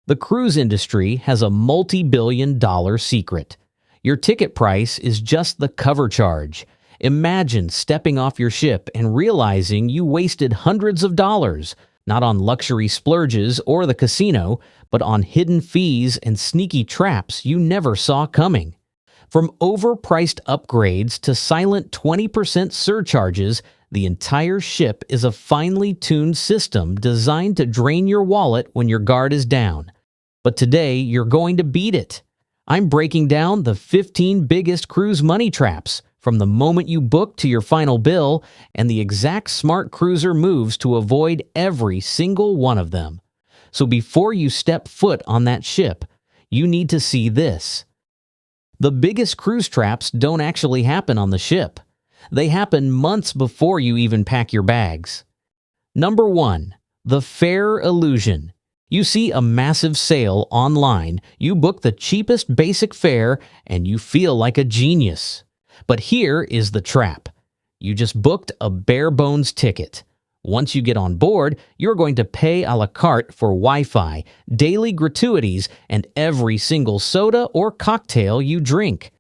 The cruise industry has a multi-billion-dollar secret. Your ticket price is just the cover charge. Imagine stepping off your ship and realizing you wasted hundreds of dollars, not on luxury splurges or the casino, but on hidden fees and sneaky traps you never saw coming. From overpriced upgrades to silent 20% surcharges, the entire ship is a finely tuned system designed to drain your wallet when your guard is down. But today, you're going to beat it. I'm breaking down the 15 biggest cruise money traps, from the moment you book to your final bill, and the exact smart cruiser moves to avoid every single one of them. So before you step foot on that ship, you need to see this. The biggest cruise traps don't actually happen on the ship. They happen months before you even pack your bags. Number 1. The fare illusion. You see a massive sale online, you book the cheapest basic fare, and you feel like a genius. But here is the trap. You just booked a bare-bones ticket. Once you get on board, you're going to pay a la carte for Wi-Fi, daily gratuities, and every single soda or cocktail you drink.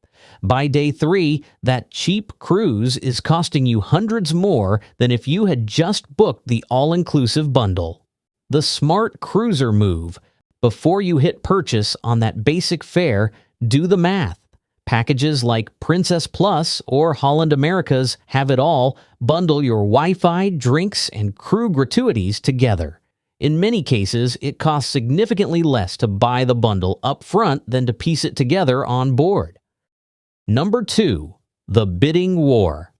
By day 3, that cheap cruise is costing you hundreds more than if you had just booked the all-inclusive bundle. The smart cruiser move. Before you hit purchase on that basic fare, do the math. Packages like Princess Plus or Holland America's Have It All bundle your Wi-Fi, drinks, and crew gratuities together. In many cases, it costs significantly less to buy the bundle up front than to piece it together on board. Number 2. The bidding war.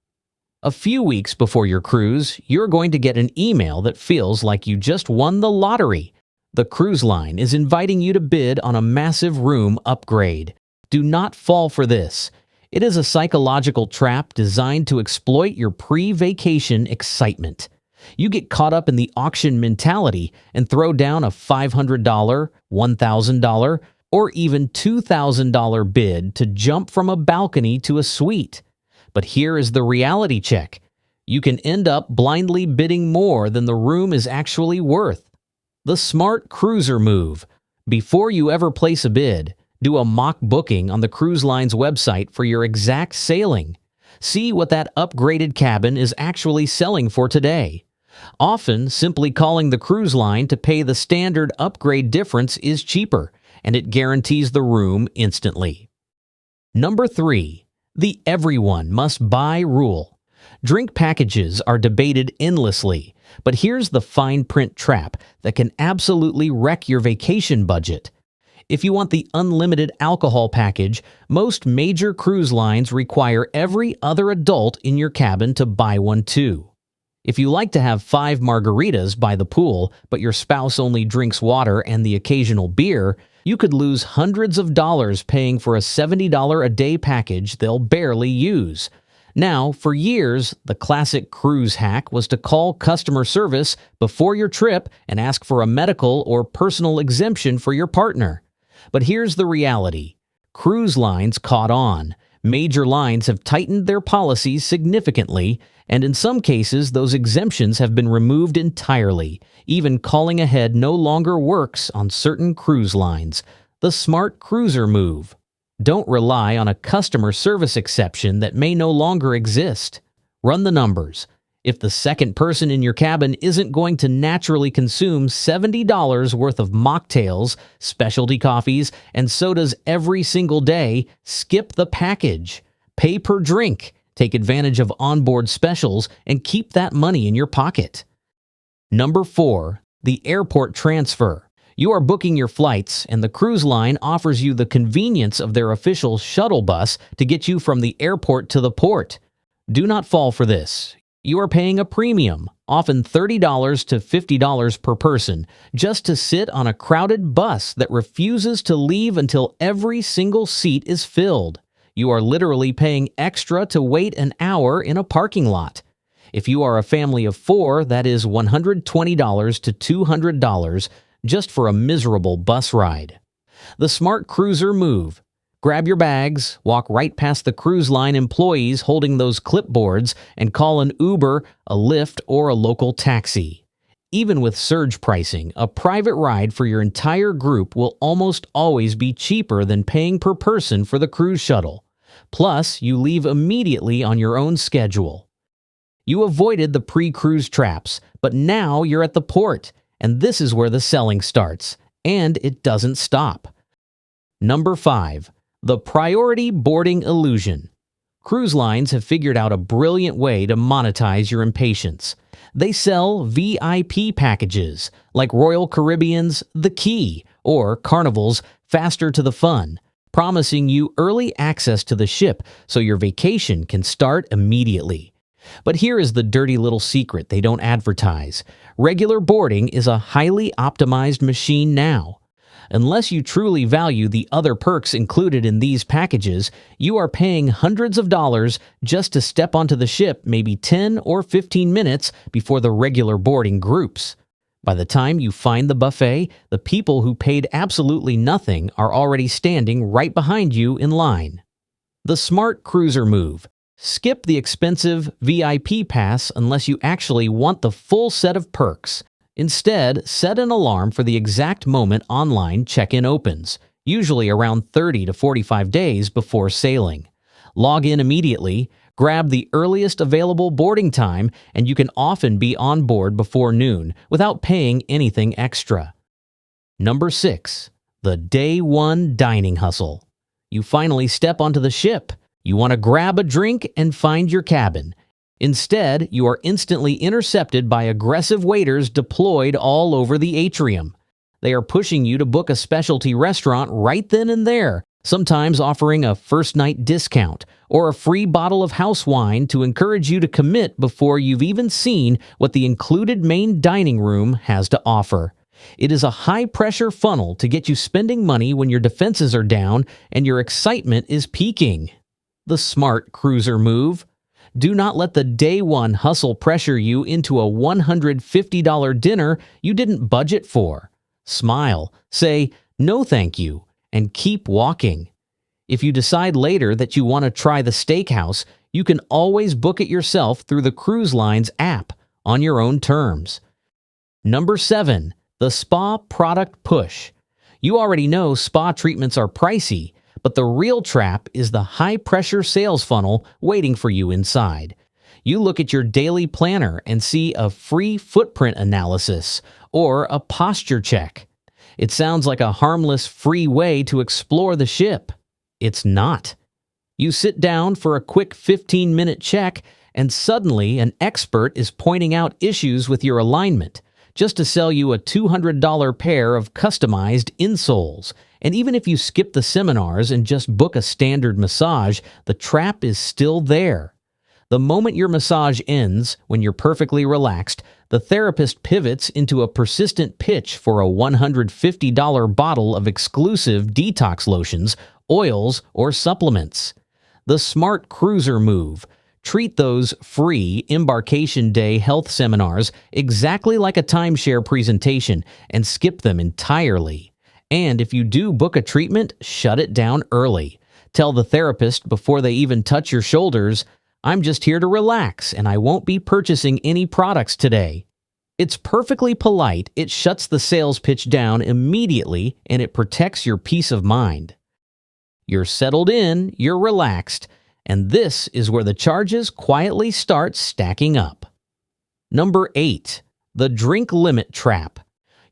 A few weeks before your cruise, you're going to get an email that feels like you just won the lottery. The cruise line is inviting you to bid on a massive room upgrade. Do not fall for this. It is a psychological trap designed to exploit your pre-vacation excitement. You get caught up in the auction mentality and throw down a $500, $1,000, or even $2,000 bid to jump from a balcony to a suite. But here is the reality check. You can end up blindly bidding more than the room is actually worth. The smart cruiser move. Before you ever place a bid, do a mock booking on the cruise line's website for your exact sailing. See what that upgraded cabin is actually selling for today. Often, simply calling the cruise line to pay the standard upgrade difference is cheaper, and it guarantees the room instantly. Number 3. The everyone must buy rule. Drink packages are debated endlessly, but here's the fine print trap that can absolutely wreck your vacation budget. If you want the unlimited alcohol package, most major cruise lines require every other adult in your cabin to buy one too. If you like to have 5 margaritas by the pool, but your spouse only drinks water and the occasional beer, you could lose hundreds of dollars paying for a $70 a day package they'll barely use. Now, for years, the classic cruise hack was to call customer service before your trip and ask for a medical or personal exemption for your partner. But here's the reality. Cruise lines caught on. Major lines have tightened their policies significantly, and in some cases, those exemptions have been removed entirely. Even calling ahead no longer works on certain cruise lines. The smart cruiser move. Don't rely on a customer service exception that may no longer exist. Run the numbers. If the second person in your cabin isn't going to naturally consume $70 worth of mocktails, specialty coffees, and sodas every single day, skip the package. Pay per drink, take advantage of onboard specials, and keep that money in your pocket. Number 4. The airport transfer. You are booking your flights, and the cruise line offers you the convenience of their official shuttle bus to get you from the airport to the port. Do not fall for this. You are paying a premium, often $30 to $50 per person, just to sit on a crowded bus that refuses to leave until every single seat is filled. You are literally paying extra to wait an hour in a parking lot. If you are a family of 4, that is $120 to $200 just for a miserable bus ride. The smart cruiser move. Grab your bags, walk right past the cruise line employees holding those clipboards, and call an Uber, a Lyft, or a local taxi. Even with surge pricing, a private ride for your entire group will almost always be cheaper than paying per person for the cruise shuttle. Plus, you leave immediately on your own schedule. You avoided the pre-cruise traps, but now you're at the port, and this is where the selling starts, and it doesn't stop. Number 5. The priority boarding illusion. Cruise lines have figured out a brilliant way to monetize your impatience. They sell VIP packages, like Royal Caribbean's The Key or Carnival's Faster to the Fun, promising you early access to the ship so your vacation can start immediately. But here is the dirty little secret they don't advertise. Regular boarding is a highly optimized machine now. Unless you truly value the other perks included in these packages, you are paying hundreds of dollars just to step onto the ship maybe 10 or 15 minutes before the regular boarding groups. By the time you find the buffet, the people who paid absolutely nothing are already standing right behind you in line. The smart cruiser move. Skip the expensive VIP pass unless you actually want the full set of perks. Instead, set an alarm for the exact moment online check-in opens, usually around 30 to 45 days before sailing. Log in immediately, grab the earliest available boarding time, and you can often be on board before noon without paying anything extra. Number 6. The Day 1 Dining Hustle. You finally step onto the ship. You want to grab a drink and find your cabin. Instead, you are instantly intercepted by aggressive waiters deployed all over the atrium. They are pushing you to book a specialty restaurant right then and there, sometimes offering a first-night discount or a free bottle of house wine to encourage you to commit before you've even seen what the included main dining room has to offer. It is a high-pressure funnel to get you spending money when your defenses are down and your excitement is peaking. The smart cruiser move. Do not let the day one hustle pressure you into a $150 dinner you didn't budget for. Smile, say, "No thank you," and keep walking. If you decide later that you want to try the steakhouse, you can always book it yourself through the cruise line's app on your own terms. Number 7. The spa product push. You already know spa treatments are pricey, but the real trap is the high-pressure sales funnel waiting for you inside. You look at your daily planner and see a free footprint analysis or a posture check. It sounds like a harmless, free way to explore the ship. It's not. You sit down for a quick 15-minute check, and suddenly an expert is pointing out issues with your alignment, just to sell you a $200 pair of customized insoles. And even if you skip the seminars and just book a standard massage, the trap is still there. The moment your massage ends, when you're perfectly relaxed, the therapist pivots into a persistent pitch for a $150 bottle of exclusive detox lotions, oils, or supplements. The smart cruiser move. Treat those free embarkation day health seminars exactly like a timeshare presentation and skip them entirely. And if you do book a treatment, shut it down early. Tell the therapist before they even touch your shoulders, "I'm just here to relax and I won't be purchasing any products today." It's perfectly polite, it shuts the sales pitch down immediately, and it protects your peace of mind. You're settled in, you're relaxed, and this is where the charges quietly start stacking up. Number 8. The drink limit trap.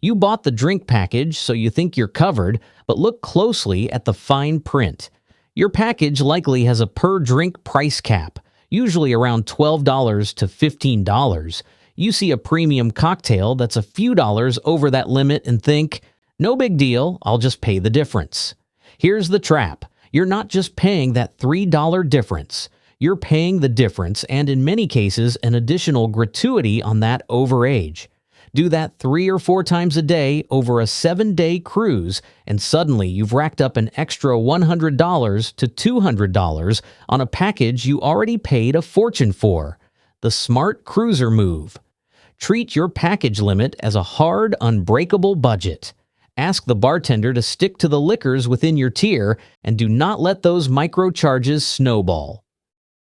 You bought the drink package so you think you're covered, but look closely at the fine print. Your package likely has a per-drink price cap, usually around $12 to $15. You see a premium cocktail that's a few dollars over that limit and think, "No big deal, I'll just pay the difference." Here's the trap. You're not just paying that $3 difference. You're paying the difference and, in many cases, an additional gratuity on that overage. Do that 3 or 4 times a day over a 7-day cruise, and suddenly you've racked up an extra $100 to $200 on a package you already paid a fortune for. The smart cruiser move. Treat your package limit as a hard, unbreakable budget. Ask the bartender to stick to the liquors within your tier, and do not let those micro charges snowball.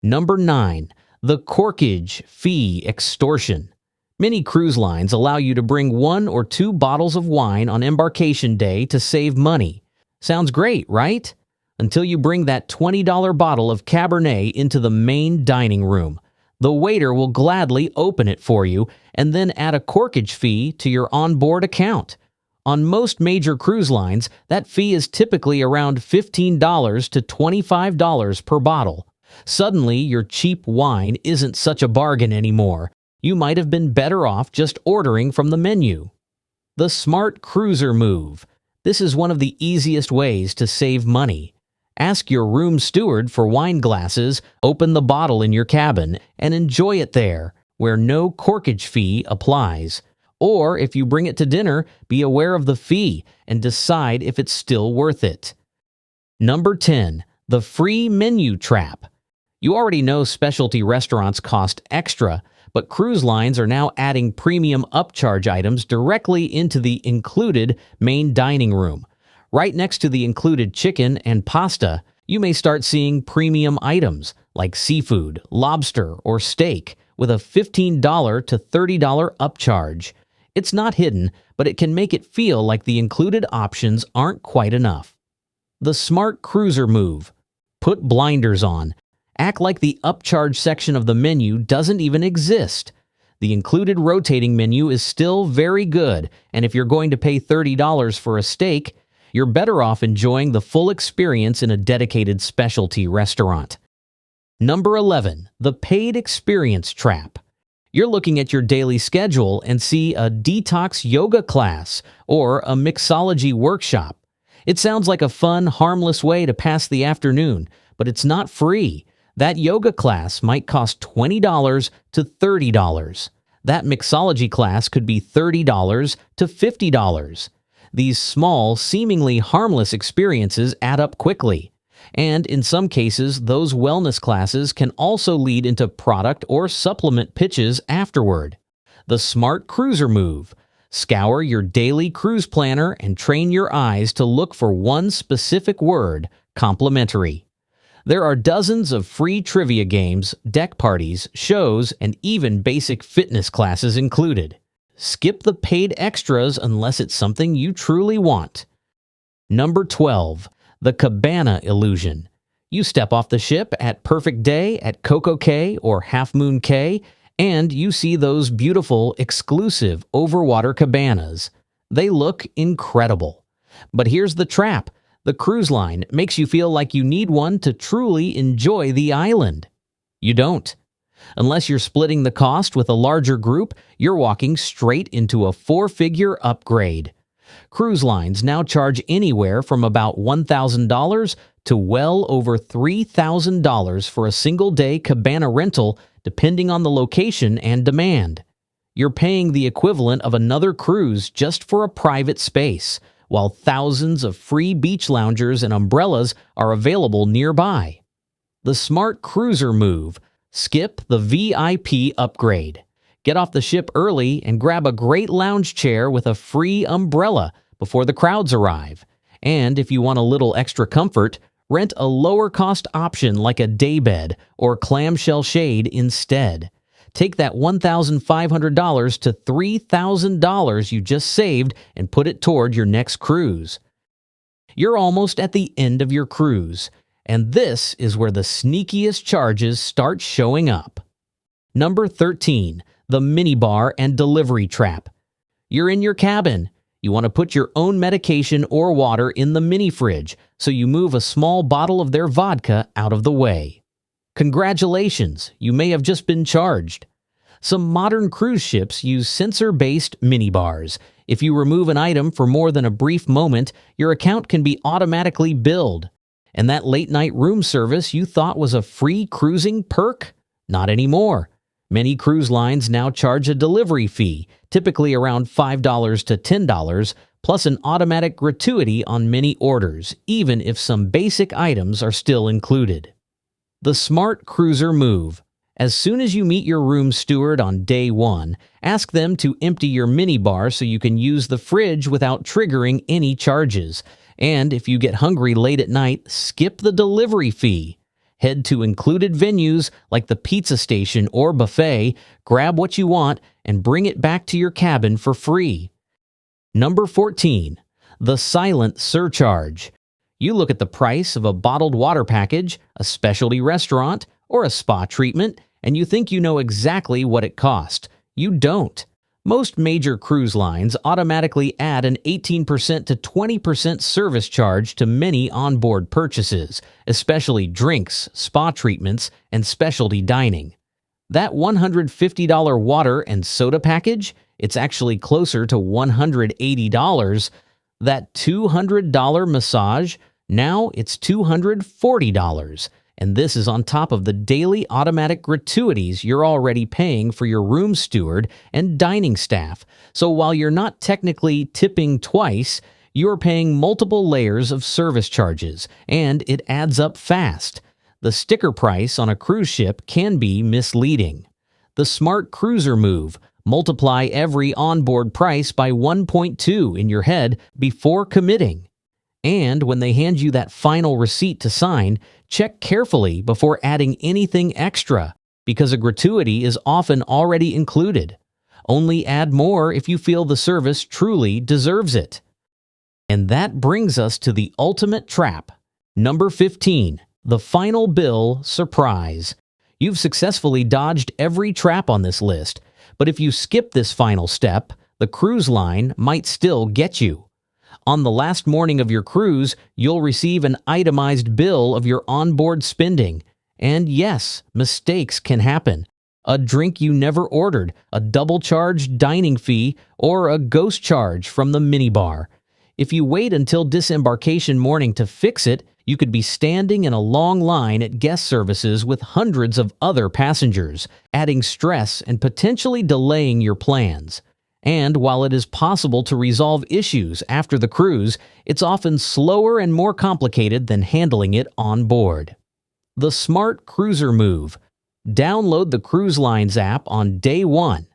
Number 9. The Corkage fee extortion. Many cruise lines allow you to bring 1 or 2 bottles of wine on embarkation day to save money. Sounds great, right? Until you bring that $20 bottle of Cabernet into the main dining room. The waiter will gladly open it for you and then add a corkage fee to your onboard account. On most major cruise lines, that fee is typically around $15 to $25 per bottle. Suddenly, your cheap wine isn't such a bargain anymore. You might have been better off just ordering from the menu. The smart cruiser move. This is one of the easiest ways to save money. Ask your room steward for wine glasses, open the bottle in your cabin, and enjoy it there, where no corkage fee applies. Or if you bring it to dinner, be aware of the fee and decide if it's still worth it. Number 10. The free menu trap. You already know specialty restaurants cost extra, but cruise lines are now adding premium upcharge items directly into the included main dining room. Right next to the included chicken and pasta, you may start seeing premium items like seafood, lobster, or steak with a $15 to $30 upcharge. It's not hidden, but it can make it feel like the included options aren't quite enough. The smart cruiser move. Put blinders on. Act like the upcharge section of the menu doesn't even exist. The included rotating menu is still very good, and if you're going to pay $30 for a steak, you're better off enjoying the full experience in a dedicated specialty restaurant. Number 11. The paid experience trap. You're looking at your daily schedule and see a detox yoga class or a mixology workshop. It sounds like a fun, harmless way to pass the afternoon, but it's not free. That yoga class might cost $20 to $30. That mixology class could be $30 to $50. These small, seemingly harmless experiences add up quickly. And in some cases, those wellness classes can also lead into product or supplement pitches afterward. The smart cruiser move. Scour your daily cruise planner and train your eyes to look for one specific word, complimentary. There are dozens of free trivia games, deck parties, shows, and even basic fitness classes included. Skip the paid extras unless it's something you truly want. Number 12. The Cabana illusion. You step off the ship at Perfect Day at Coco Cay or Half Moon Cay, and you see those beautiful, exclusive overwater cabanas. They look incredible. But here's the trap. The cruise line makes you feel like you need one to truly enjoy the island. You don't. Unless you're splitting the cost with a larger group, you're walking straight into a 4-figure upgrade. Cruise lines now charge anywhere from about $1,000 to well over $3,000 for a single-day cabana rental, depending on the location and demand. You're paying the equivalent of another cruise just for a private space, while thousands of free beach loungers and umbrellas are available nearby. The smart cruiser move. Skip the VIP upgrade. Get off the ship early and grab a great lounge chair with a free umbrella before the crowds arrive. And if you want a little extra comfort, rent a lower-cost option like a daybed or clamshell shade instead. Take that $1,500 to $3,000 you just saved and put it toward your next cruise. You're almost at the end of your cruise, and this is where the sneakiest charges start showing up. Number 13. The minibar and delivery trap. You're in your cabin. You want to put your own medication or water in the mini fridge, so you move a small bottle of their vodka out of the way. Congratulations, you may have just been charged. Some modern cruise ships use sensor-based minibars. If you remove an item for more than a brief moment, your account can be automatically billed. And that late-night room service you thought was a free cruising perk? Not anymore. Many cruise lines now charge a delivery fee, typically around $5 to $10, plus an automatic gratuity on many orders, even if some basic items are still included. The smart cruiser move. As soon as you meet your room steward on day 1, ask them to empty your minibar so you can use the fridge without triggering any charges. And if you get hungry late at night, skip the delivery fee. Head to included venues like the pizza station or buffet, grab what you want, and bring it back to your cabin for free. Number 14. The silent surcharge. You look at the price of a bottled water package, a specialty restaurant, or a spa treatment, and you think you know exactly what it cost. You don't. Most major cruise lines automatically add an 18% to 20% service charge to many onboard purchases, especially drinks, spa treatments, and specialty dining. That $150 water and soda package, it's actually closer to $180. That $200 massage, now it's $240. And this is on top of the daily automatic gratuities you're already paying for your room steward and dining staff. So while you're not technically tipping twice, you're paying multiple layers of service charges, and it adds up fast. The sticker price on a cruise ship can be misleading. The smart cruiser move: multiply every onboard price by 1.2 in your head before committing. And when they hand you that final receipt to sign, check carefully before adding anything extra, because a gratuity is often already included. Only add more if you feel the service truly deserves it. And that brings us to the ultimate trap. Number 15. The final bill surprise. You've successfully dodged every trap on this list, but if you skip this final step, the cruise line might still get you. On the last morning of your cruise, you'll receive an itemized bill of your onboard spending. And yes, mistakes can happen. A drink you never ordered, a double-charged dining fee, or a ghost charge from the minibar. If you wait until disembarkation morning to fix it, you could be standing in a long line at guest services with hundreds of other passengers, adding stress and potentially delaying your plans. And while it is possible to resolve issues after the cruise, it's often slower and more complicated than handling it on board. The smart cruiser move. Download the cruise line's app on day one.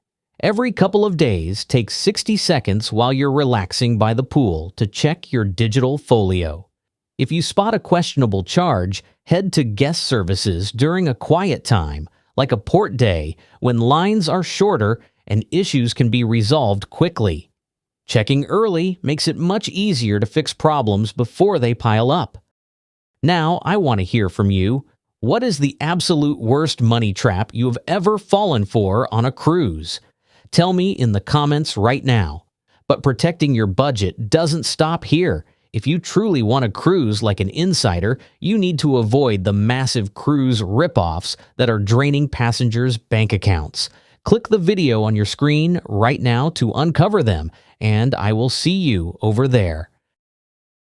Every couple of days, take 60 seconds while you're relaxing by the pool to check your digital folio. If you spot a questionable charge, head to guest services during a quiet time, like a port day, when lines are shorter and issues can be resolved quickly. Checking early makes it much easier to fix problems before they pile up. Now, I want to hear from you. What is the absolute worst money trap you have ever fallen for on a cruise? Tell me in the comments right now. But protecting your budget doesn't stop here. If you truly want to cruise like an insider, you need to avoid the massive cruise ripoffs that are draining passengers' bank accounts. Click the video on your screen right now to uncover them, and I will see you over there.